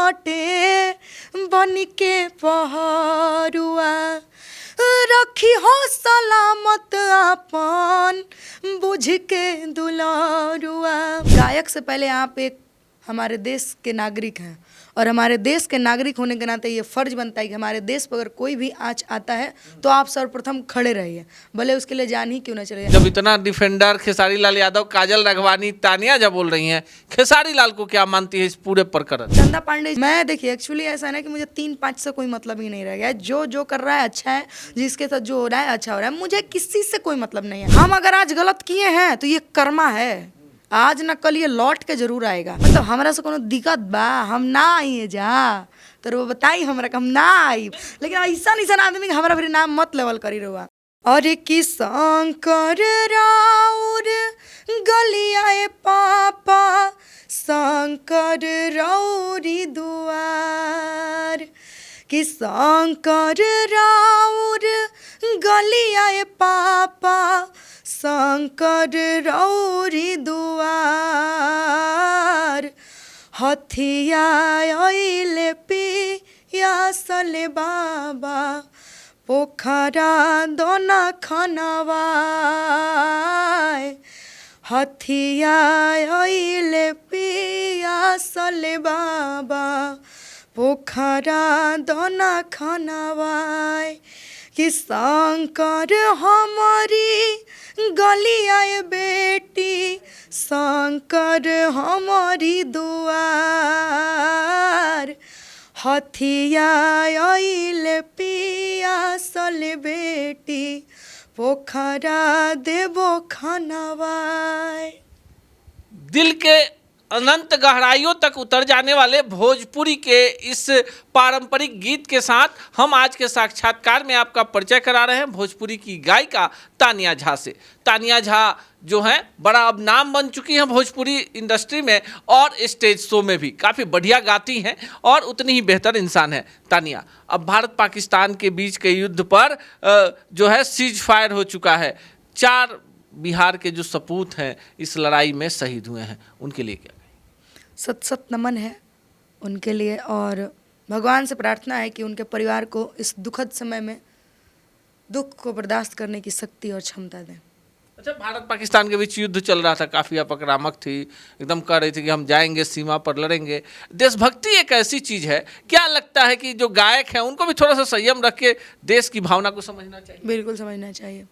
खटे बन के पहरुआ रखी हो सलामत अपन बुझ के दुलारुआ। गायक से पहले आप एक हमारे देश के नागरिक हैं और हमारे देश के नागरिक होने के नाते ये फ़र्ज बनता है कि हमारे देश पर अगर कोई भी आँच आता है तो आप सर्वप्रथम खड़े रहिए, भले उसके लिए जान ही क्यों ना चले। जब इतना डिफेंडर खेसारी लाल यादव, काजल राघवानी, तानिया जब बोल रही हैं, खेसारी लाल को क्या मानती है इस पूरे प्रकरण? चंदा पांडे, मैं देखिए एक्चुअली ऐसा है ना कि मुझे 3-5 से कोई मतलब ही नहीं रह गया है। जो कर रहा है अच्छा है, जिसके साथ जो हो रहा है अच्छा हो रहा है, मुझे किसी से कोई मतलब नहीं है। हम अगर आज गलत किए हैं तो ये कर्मा है, आज न कल ये लौट के जरूर आएगा। मतलब हमरा से कोनो दिक्कत बा, हम ना आइए जा तो वो बताई हमरा हम ना आई, लेकिन ऐसा आदमी हमरा फिर नाम मत लेवल करी रहुआ। अरे कि शंकर राउर गलियाए पापा शंकर रौरी दुआर, कि शंकर राउर गलियाए पापा शंकर रौरी दुआर, हथिया अइले पियासले बाबा पोखरा दोना खनवाए, हथिया अइले पियासले बाबा पोखरा दोना खनवाए, कि शंकर हमारी गलियाए बेटी शंकर हमारी दुआर, हथिया अइले पियासले बेटी पोखरा देबो खनवाए। दिल के अनंत गहराइयों तक उतर जाने वाले भोजपुरी के इस पारंपरिक गीत के साथ हम आज के साक्षात्कार में आपका परिचय करा रहे हैं भोजपुरी की गायिका तानिया झा से। तानिया झा जो हैं बड़ा अब नाम बन चुकी हैं भोजपुरी इंडस्ट्री में और स्टेज शो में भी काफ़ी बढ़िया गाती हैं और उतनी ही बेहतर इंसान है तानिया। अब भारत पाकिस्तान के बीच के युद्ध पर जो है सीज फायर हो चुका है। 4 बिहार के जो सपूत हैं इस लड़ाई में शहीद हुए हैं, उनके लिए क्या? सत नमन है उनके लिए और भगवान से प्रार्थना है कि उनके परिवार को इस दुखद समय में दुख को बर्दाश्त करने की शक्ति और क्षमता दें। अच्छा, भारत पाकिस्तान के बीच युद्ध चल रहा था, काफ़ी आप आक्रामक थी, एकदम कह रही थी कि हम जाएंगे सीमा पर लड़ेंगे। देशभक्ति एक ऐसी चीज़ है, क्या लगता है कि जो गायक हैं उनको भी थोड़ा सा संयम रख के देश की भावना को समझना चाहिए? बिल्कुल समझना चाहिए।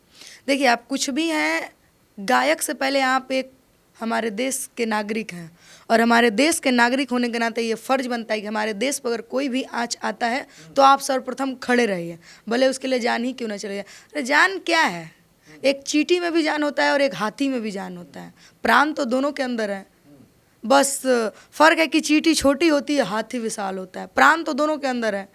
देखिए आप कुछ भी हैं, गायक से पहले आप एक हमारे देश के नागरिक हैं और हमारे देश के नागरिक होने के नाते ये फ़र्ज बनता है कि हमारे देश पर अगर कोई भी आँच आता है तो आप सर्वप्रथम खड़े रहिए, भले उसके लिए जान ही क्यों ना चले। अरे जान क्या है, एक चींटी में भी जान होता है और एक हाथी में भी जान होता है, प्राण तो दोनों के अंदर है, बस फ़र्क है कि चींटी छोटी होती है, हाथी विशाल होता है। प्राण तो दोनों के अंदर है,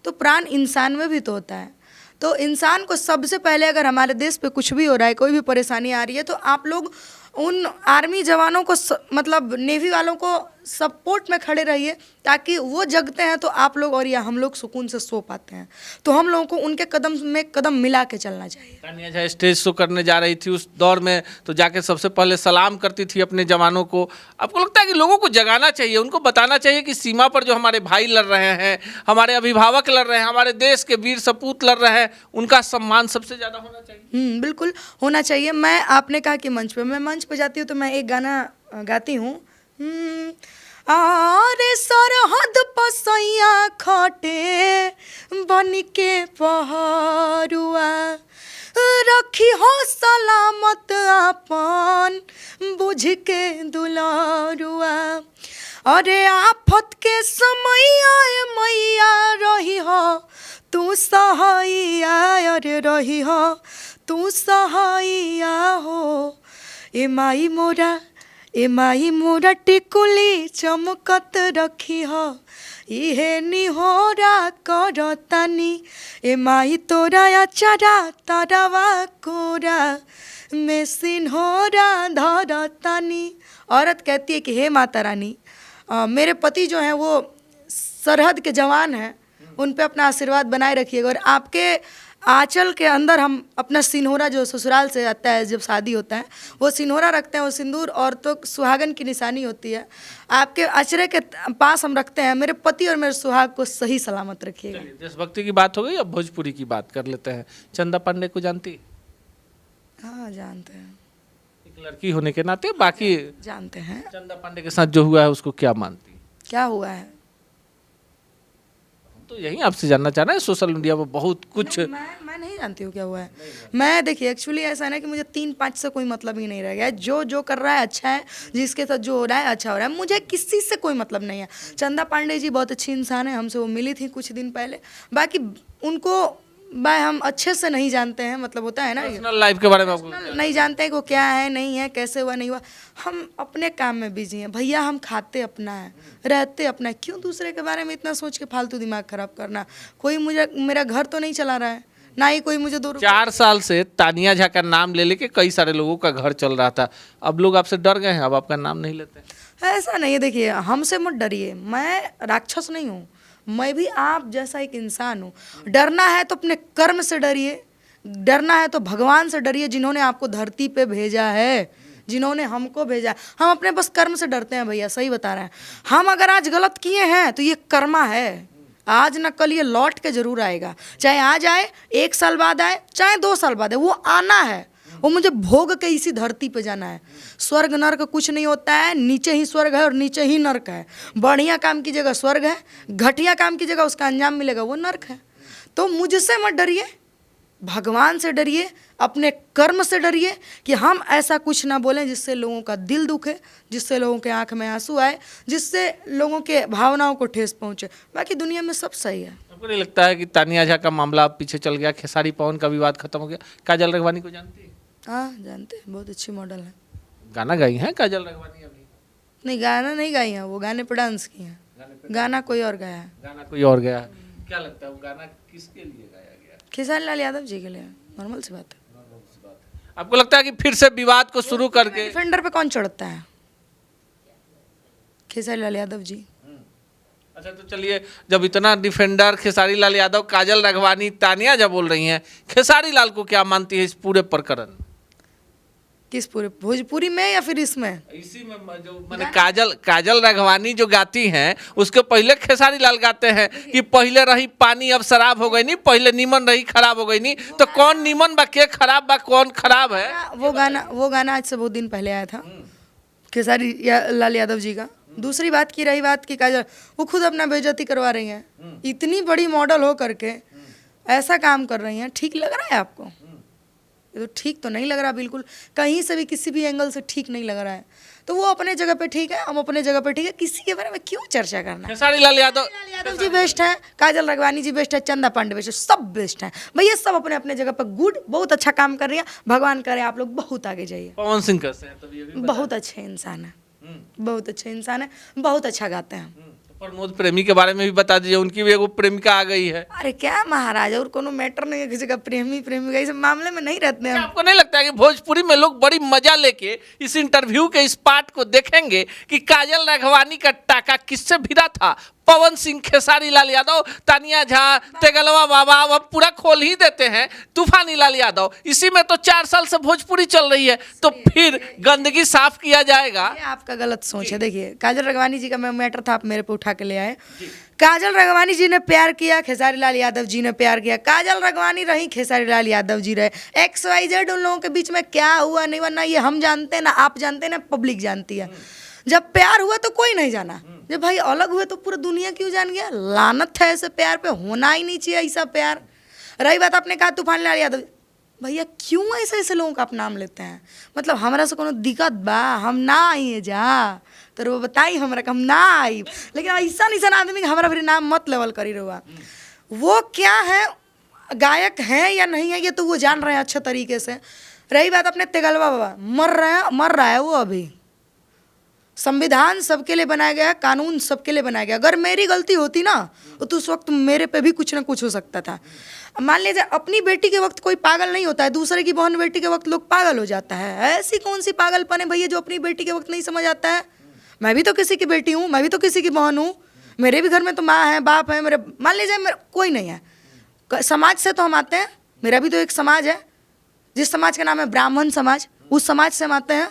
तो प्राण इंसान में भी तो होता है। तो इंसान को सबसे पहले अगर हमारे देश पे कुछ भी हो रहा है, कोई भी परेशानी आ रही है, तो आप लोग उन आर्मी जवानों को मतलब नेवी वालों को सपोर्ट में खड़े रहिए, ताकि वो जगते हैं तो आप लोग और या हम लोग सुकून से सो पाते हैं। तो हम लोगों को उनके कदम में कदम मिला के चलना चाहिए। तानिया झा स्टेज शो करने जा रही थी उस दौर में, तो जाके सबसे पहले सलाम करती थी अपने जवानों को। आपको लगता है कि लोगों को जगाना चाहिए, उनको बताना चाहिए कि सीमा पर जो हमारे भाई लड़ रहे हैं, हमारे अभिभावक लड़ रहे हैं, हमारे देश के वीर सपूत लड़ रहे हैं, उनका सम्मान सबसे ज़्यादा होना चाहिए? बिल्कुल होना चाहिए। मैं आपने कहा कि मंच पे जाती हूँ तो मैं एक गाना गाती हूँ, आरे सरहद पसैया खटे बन के पहरुआ रखी हो सलामत अपन बुझ के दुलारुआ, अरे आफत के समैया मैया रही हो तू सहाइया, अरे रही हो तू सहाइया हो, ए माई मोरा टिकुली चमकत रखी हो, इहे निहोरा करतानी, ए माई तोरा अचारा तारावा कोरा में सिन्होरा धरतानी। औरत कहती है कि हे माता रानी, मेरे पति जो हैं वो सरहद के जवान हैं, उन पे अपना आशीर्वाद बनाए रखिएगा और आपके आंचल के अंदर हम अपना सिन्होरा जो ससुराल से आता है, जब शादी होता है वो सिन्होरा रखते हैं। वो सिंदूर औरतों सुहागन की निशानी होती है। आपके अचरे के पास हम रखते हैं, मेरे पति और मेरे सुहाग को सही सलामत रखिएगा। चलिए, देशभक्ति की बात हो गई, अब भोजपुरी की बात कर लेते हैं। चंदा पांडे को जानती? हाँ जानते हैं, एक लड़की होने के नाते। बाकी जानते हैं। चंदा पांडे के साथ जो हुआ है उसको क्या मानती? क्या हुआ है? तो यही आपसे जानना चाह रहे हैं। सोशल मीडिया पर बहुत कुछ मैं नहीं जानती हूँ क्या हुआ है। मैं देखिए, एक्चुअली ऐसा है ना कि मुझे 3-5 से कोई मतलब ही नहीं रह गया है। जो कर रहा है अच्छा है, जिसके साथ जो हो रहा है अच्छा हो रहा है, मुझे किसी से कोई मतलब नहीं है। चंदा पांडे जी बहुत अच्छी इंसान है, हमसे वो मिली थी कुछ दिन पहले। बाकी उनको हम अच्छे से नहीं जानते हैं, मतलब होता है ना, पर्सनल लाइफ के बारे में आपको नहीं जानते हैं कि वो क्या है, नहीं है, कैसे हुआ, नहीं हुआ। हम अपने काम में बिजी हैं भैया, हम खाते अपना है, रहते अपना है। क्यों दूसरे के बारे में इतना सोच के फालतू दिमाग खराब करना? कोई मेरा घर तो नहीं चला रहा है, ना ही कोई मुझे 2 रुपये। 4 साल से तानिया झा का नाम ले लेके कई सारे लोगों का घर चल रहा था। अब लोग आपसे डर गए हैं, अब आपका नाम नहीं लेते। ऐसा नहीं है, देखिए हमसे मत डरिए, मैं राक्षस नहीं हूँ, मैं भी आप जैसा एक इंसान हूँ। डरना है तो अपने कर्म से डरिए, डरना है तो भगवान से डरिए, जिन्होंने आपको धरती पे भेजा है, जिन्होंने हमको भेजा। हम अपने बस कर्म से डरते हैं भैया, सही बता रहे हैं। हम अगर आज गलत किए हैं तो ये कर्मा है, आज न कल ये लौट के जरूर आएगा। चाहे आज आए, 1 साल बाद आए, चाहे 2 साल बाद आए, वो आना है। वो मुझे भोग के इसी धरती पे जाना है। स्वर्ग नर्क कुछ नहीं होता है, नीचे ही स्वर्ग है और नीचे ही नर्क है। बढ़िया काम की जगह स्वर्ग है, घटिया काम की जगह उसका अंजाम मिलेगा, वो नर्क है। तो मुझसे मत डरिए, भगवान से डरिए, अपने कर्म से डरिए कि हम ऐसा कुछ ना बोलें जिससे लोगों का दिल दुखे, जिससे लोगों के आंख में आंसू आए, जिससे लोगों के भावनाओं को ठेस पहुंचे। बाकी दुनिया में सब सही है। आपको नहीं लगता है कि तानिया झा का मामला पीछे चल गया, खेसारी पवन का विवाद खत्म हो गया? काजल रघवानी को जानती है? हाँ जानते हैं, बहुत अच्छी मॉडल है। गाना गाई हैं काजल रघवानी अभी? नहीं, गाना नहीं गाई हैं, वो गाने पर डांस किए हैं। गाना कोई और गाया है। गाना कोई और गया। क्या लगता है वो गाना किसके लिए गाया गया? खेसारी लाल यादव जी के लिए। नॉर्मल सी बात है। आपको लगता है कि फिर से विवाद को शुरू करके डिफेंडर पे कौन चढ़ता है? खेसारी लाल यादव जी। अच्छा, तो चलिए, जब इतना डिफेंडर खेसारी लाल यादव, काजल रघवानी, तानिया झा बोल रही हैं, खेसारी लाल को क्या मानती है इस पूरे प्रकरण? किस पूरे भोजपुरी में या फिर इसमें? इसी में जो मैंने काजल रघवानी जो गाती हैं, उसके पहले खेसारी लाल गाते हैं कि पहले रही पानी अब शराब हो गई नहीं, पहले नीमन रही खराब हो गई नहीं। तो कौन नीमन बा, के खराब बा, कौन खराब है? वो गाना आज से बहुत दिन पहले आया था खेसारी लाल यादव जी का। दूसरी बात की रही बात की काजल, वो खुद अपना बेइज्जती करवा रही हैं। इतनी बड़ी मॉडल हो करके ऐसा काम कर रही हैं। ठीक लग रहा है आपको? ये तो ठीक तो नहीं लग रहा, बिल्कुल कहीं से भी किसी भी एंगल से ठीक नहीं लग रहा है। तो वो अपने जगह पे ठीक है, हम अपने जगह पे ठीक है, किसी के बारे में क्यों चर्चा करना? खेसारी लाल यादव जी बेस्ट है, काजल रघवानी जी बेस्ट है, चंदा पांडे बेस्ट है, सब बेस्ट है भैया, सब अपने अपने जगह पर गुड, बहुत अच्छा काम कर रही है। भगवान करे आप लोग बहुत आगे जाइए। पवन सिंह कैसे हैं? तब ये भी बहुत अच्छे इंसान है, बहुत अच्छे इंसान है, बहुत अच्छा गाते हैं। प्रमोद प्रेमी के बारे में भी बता दीजिए, उनकी भी एगो प्रेमिका आ गई है। अरे क्या महाराज, और कोनो मैटर नहीं है किसी का प्रेमी प्रेमिका, इस मामले में नहीं रहते हैं हम। आपको नहीं लगता है कि भोजपुरी में लोग बड़ी मजा लेके इस इंटरव्यू के इस पार्ट को देखेंगे कि काजल राघवानी का टाका किससे भिड़ा था? पवन सिंह, खेसारी लाल यादव, तानिया झा, तेगलवा बाबा, अब पूरा खोल ही देते हैं। तूफानी लाल यादव, इसी में तो 4 साल से भोजपुरी चल रही है, तो फिर गंदगी साफ किया जाएगा। ये आपका गलत सोच है। देखिए, काजल राघवानी जी का मैटर था, आप मेरे पे उठा के ले आए। काजल राघवानी जी ने प्यार किया, खेसारी लाल यादव जी ने प्यार किया। काजल राघवानी रही, खेसारी लाल यादव जी रहे। XYZ उन लोगों के बीच में क्या हुआ नहीं हुआ, ना ये हम जानते हैं, ना आप जानते हैं, ना पब्लिक जानती है। जब प्यार हुआ तो कोई नहीं जाना, जब भाई अलग हुए तो पूरी दुनिया क्यों जान गया? लानत है ऐसे प्यार पे, होना ही नहीं चाहिए ऐसा प्यार। रही बात आपने कहा तूफान लाल यादव, भैया क्यों ऐसे ऐसे लोगों का आप नाम लेते हैं? मतलब हमरा से कोनो दिक्कत बा? हम ना आइए जा तो वो बताई हमरा हम ना आई, लेकिन ऐसा आदमी हमारा फिर नाम मत लेवल करी रहुआ। वो क्या है, गायक हैं या नहीं है, ये तो वो जान रहे हैं अच्छे तरीके से। रही बात अपने तेगलवा बाबा, मर रहा है वो अभी। संविधान सबके लिए बनाया गया है, कानून सबके लिए बनाया गया। अगर मेरी गलती होती ना तो उस वक्त मेरे पे भी कुछ ना कुछ हो सकता था। मान लीजिए अपनी बेटी के वक्त कोई पागल नहीं होता है, दूसरे की बहन बेटी के वक्त लोग पागल हो जाता है। ऐसी कौन सी पागलपन है भैया जो अपनी बेटी के वक्त नहीं समझ आता है? मैं भी तो किसी की बेटी हूँ, मैं भी तो किसी की बहन हूँ, मेरे भी घर में तो माँ है, बाप है, मेरे मान लीजिए मेरे कोई नहीं है, समाज से तो हम आते हैं, मेरा भी तो एक समाज है, जिस समाज का नाम है ब्राह्मण समाज, उस समाज से हम आते हैं।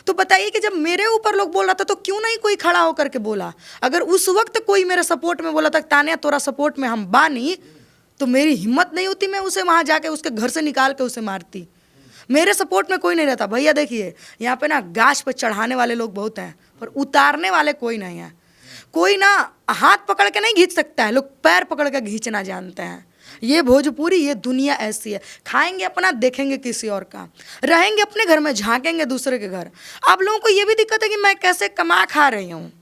तो बताइए कि जब मेरे ऊपर लोग बोल रहा था तो क्यों नहीं कोई खड़ा होकर के बोला। अगर उस वक्त कोई मेरे सपोर्ट में बोला था तान्या तोरा सपोर्ट में हम बानी, तो मेरी हिम्मत नहीं होती मैं उसे वहाँ जाके उसके घर से निकाल के उसे मारती। मेरे सपोर्ट में कोई नहीं रहता। भैया देखिए यहाँ पे ना गाछ पे चढ़ाने वाले लोग बहुत हैं, पर उतारने वाले कोई नहीं है। कोई ना हाथ पकड़ के नहीं खींच सकता है, लोग पैर पकड़ के खींचना जानते हैं। ये भोजपुरी, ये दुनिया ऐसी है। खाएंगे अपना, देखेंगे किसी और का, रहेंगे अपने घर में, झांकेंगे दूसरे के घर। आप लोगों को ये भी दिक्कत है कि मैं कैसे कमा खा रही हूँ,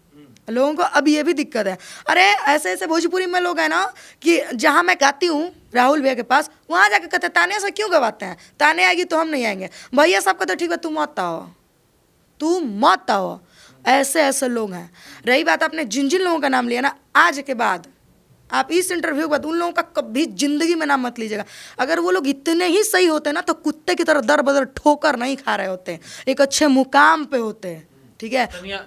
लोगों को अब ये भी दिक्कत है। अरे ऐसे ऐसे भोजपुरी में लोग हैं ना कि जहाँ मैं गाती हूँ राहुल भैया के पास, वहाँ जाकर कहते तान्या से क्यों गवाते हैं, तान्या आएगी तो हम नहीं आएंगे। भैया साहब कहते ठीक है तू मत आओ, तू मत आओ। ऐसे ऐसे लोग हैं। रही बात आपने जिन जिन लोगों का नाम लिया ना, आज के बाद आप इस इंटरव्यू के बाद उन लोगों का कभी जिंदगी में नाम मत लीजिएगा। अगर वो लोग इतने ही सही होते ना तो कुत्ते की तरह दर बदर ठोकर नहीं खा रहे होते, एक अच्छे मुकाम पे होते। ठीक है,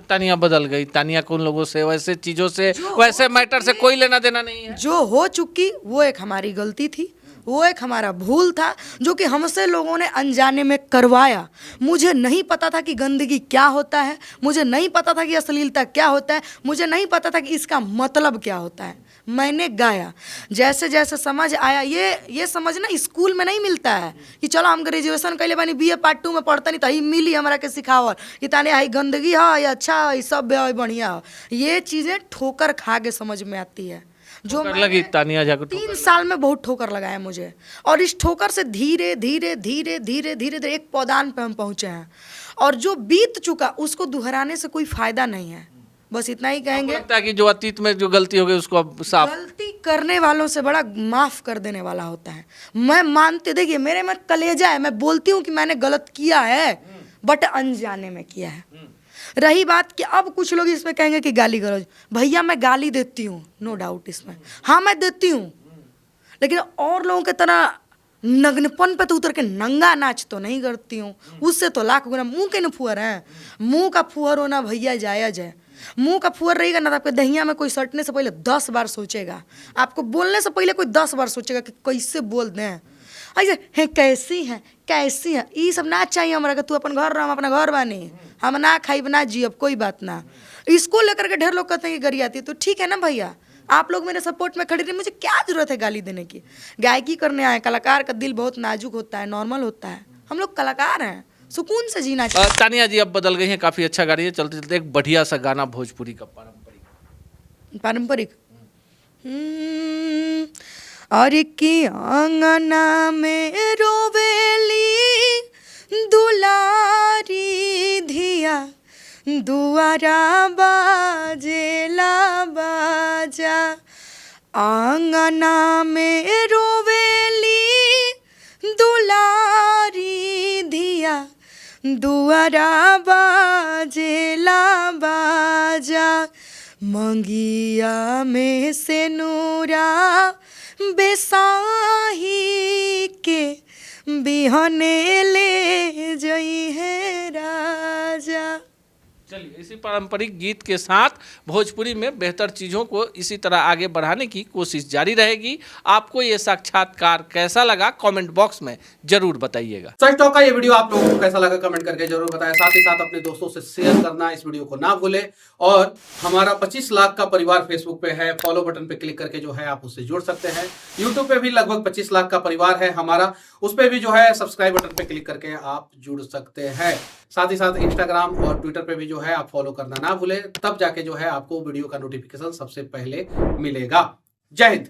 तानिया बदल गई। तानिया को उन लोगों से, वैसे चीजों से, वैसे मैटर से कोई लेना देना नहीं है। जो हो चुकी वो एक हमारी गलती थी, वो एक हमारा भूल था जो कि हमसे लोगों ने अनजाने में करवाया। मुझे नहीं पता था कि गंदगी क्या होता है, मुझे नहीं पता था कि अश्लीलता क्या होता है, मुझे नहीं पता था कि इसका मतलब क्या होता है। मैंने गाया, जैसे जैसे समझ आया। ये समझ ना स्कूल में नहीं मिलता है कि चलो हम ग्रेजुएशन कैले बानी, BA पार्ट 2 में पढ़ता नहीं तो मिली हमरा के सिखावल कि ताने आई गंदगी है या अच्छा है, सब बढ़िया है। ये चीज़ें ठोकर खा के समझ में आती है। जो लगी तानिया जाकर 3 साल में बहुत ठोकर लगाया मुझे, और इस ठोकर से धीरे धीरे धीरे धीरे धीरे धीरे एक पौधान पे हम पहुंचे हैं। और जो बीत चुका उसको दोहराने से कोई फायदा नहीं है। बस इतना ही कहेंगे। लगता है कि जो अतीत में जो गलती हो गई उसको अब साफ, गलती करने वालों से बड़ा माफ कर देने वाला होता है। मैं मानते, देखिए मेरे में कलेजा है, मैं बोलती हूँ कि मैंने गलत किया है, बट अनजाने में किया है। रही बात कि अब कुछ लोग इसमें कहेंगे कि गाली गलौज, भैया मैं गाली देती हूँ, नो डाउट इसमें, हाँ मैं देती हूँ, लेकिन और लोगों की तरह नग्नपन पे तो उतर के नंगा नाच तो नहीं करती हूँ। उससे तो लाख गुना। मुंह के न फुहर है, मुंह का फुहर होना भैया जायज है। मुंह का फुहर रहेगा ना तो आपके दहिया में कोई सटने से पहले 10 बार सोचेगा, आपको बोलने से पहले कोई 10 बार सोचेगा कि कैसे बोल दें, ऐसे है कैसी है कैसी है। ये सब ना चाहिए हमारा कि तू अपन घर रह, हम अपना घर बानी, हम ना खाइब ना जियब, कोई बात ना। इसको लेकर के ढेर लोग कहते हैं कि गरी आती है, तो ठीक है ना भैया, आप लोग मेरे सपोर्ट में खड़े रहे, मुझे क्या जरूरत है गाली देने की। गायकी करने आए, कलाकार का दिल बहुत नाजुक होता है, नॉर्मल होता है, हम लोग कलाकार हैं, सुकून से जीना चाहिए। तानिया जी अब बदल गई हैं, काफी अच्छा गा रही है। चलते चलते एक बढ़िया सा गाना भोजपुरी का पारंपरिक और की आंगना में रोवेली दुलारी धिया, दुआरा बाजेला बाजा, आंगना में रोवेली दुलारी धिया, दुआरा बाजेला बाजा, मंगिया में से नूरा बेसाही के बिहने ले जई है राजा। चलिए इसी पारंपरिक गीत के साथ भोजपुरी में बेहतर चीज़ों को इसी तरह आगे बढ़ाने की कोशिश जारी रहेगी। आपको ये साक्षात्कार कैसा लगा कमेंट बॉक्स में जरूर बताइएगा। सच टॉक का ये वीडियो आप लोगों को कैसा लगा कमेंट करके जरूर बताएं। साथ ही साथ अपने दोस्तों से शेयर करना इस वीडियो को ना भूलें। और हमारा 25 लाख का परिवार फेसबुक पे है, फॉलो बटन पे क्लिक करके जो है आप उससे जुड़ सकते हैं। यूट्यूब पे भी लगभग 25 लाख का परिवार है हमारा, उस पर भी जो है सब्सक्राइब बटन पे क्लिक करके आप जुड़ सकते हैं। साथ ही साथ इंस्टाग्राम और ट्विटर पे भी जो है आप फॉलो करना ना भूलें, तब जाके जो है आपको वीडियो का नोटिफिकेशन सबसे पहले मिलेगा। जय हिंद।